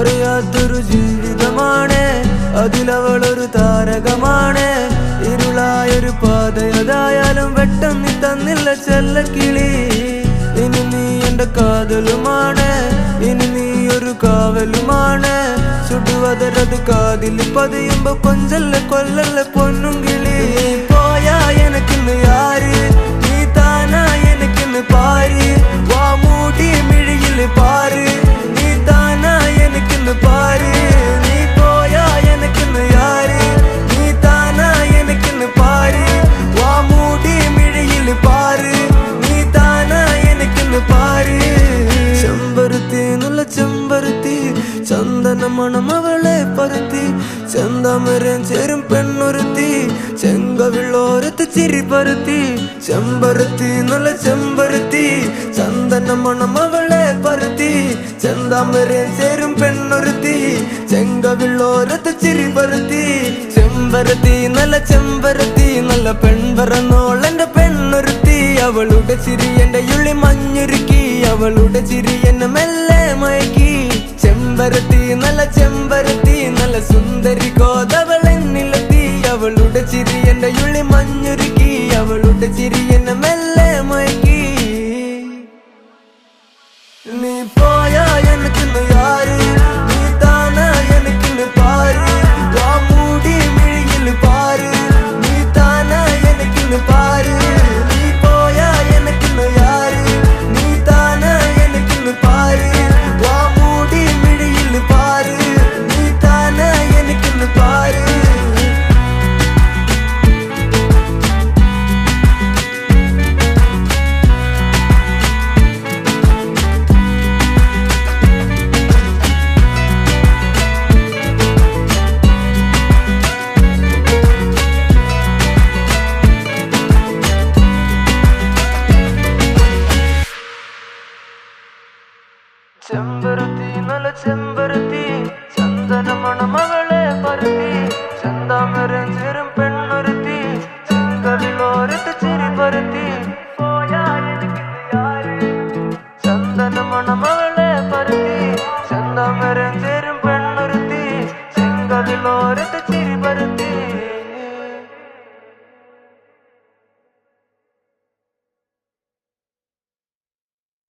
അറിയാത്തൊരു ജീവിതമാണ്, അതിലവളൊരു താരകമാണ്. ഇരുളായൊരു പാതയതായാലും വെട്ടം നീ തന്നില്ല ചെല്ലക്കിളി. ഇനി നീ എന്റെ കാതലുമാണ്, ഇനി നീ ഒരു കാവലുമാണ്. ചുടുവതരത് കാതിൽ പതിയുമ്പോ കൊഞ്ചല്ല കൊല്ലല്ല പൊന്നും കിളി. പോയാ എനക്കിന്ന് യാര്, നീ താനാ എനക്കിന്ന് പാര്. വാ മൂടി മിഴിയില് പാര്, നീ താനാ എനക്കിന്ന് പാര്. നീ പോയാ എനക്കിന്ന് യാര്, നീ താനാ എനക്കിന്ന് പാര്. വാ മൂടി മിഴിയില് പാര്, നീ താനാ എനക്കിന്ന് പാര്. ചെമ്പരുത്തി നല്ല ചെമ്പരുത്തി, ചന്ദന മണം അവളെ പരുത്തി. ചെന്താമരം ചേരും പെണ്ണൊരുത്തി, ചെങ്കവിളോരത്ത് ചിരി പരുത്തി. ചെമ്പരുത്തി നല്ല ചെമ്പരുത്തി, ചന്ദന മണം അവളെ പരുത്തി. ചെന്താമരം ചേരും പെണ്ണൊരുത്തി, ചെങ്കവിളോരത്ത് ചിരി പരുത്തി. ചെമ്പരത്തി നല്ല ചെമ്പരത്തി, നല്ല പെൺപറന്നോളെന്റെ പെണ്ണൊരുത്തി. അവളുടെ ചിരി എന്റെ ഉള്ളി മഞ്ഞുരുക്കി, അവളുടെ ചിരി എന്നെ മെല്ലെ മയക്കി. ചെമ്പരത്തി നല്ല ചെമ്പരത്തി, നല്ല സുന്ദരി കോതവളെന്നിലെത്തി. അവളുടെ ചിരി എന്റെ ഉള്ളി മഞ്ഞുരുക്കി, അവളുടെ ചിരി എന്നെ മെല്ലെ മയക്കി. നീ പോയാ എനിക്കിന്ന് യാര്, നീ താനാ എനിക്കിന്ന് പാര്. വാ മൂടി മിഴിയില് പാര്, നീ താനാ എനിക്കിന്ന് പാര്. നീ പോയാ എനിക്കിന്ന് യാര്, നീ താനാ എനിക്കിന്ന് പാര്. വാ മൂടി മിഴിയില് പാര്, നീ താനാ എനിക്കിന്ന് പാര്. ചെമ്പരുത്തി നല്ല ചെമ്പരുത്തി, ചന്ദന മണം അവളെ പരുത്തി. ചെന്താമരം ചേരും പെണ്ണൊരുത്തി, ചെങ്കവിളോരത്ത് ചിരി പരുത്തി. പോയാ എനിക്കിന്ന് യാര്, ചന്ദന മണം അവളെ പരുത്തി. ചെന്താമരം ചേരും പെണ്ണൊരുത്തി, ചെങ്കവിളോരത്ത്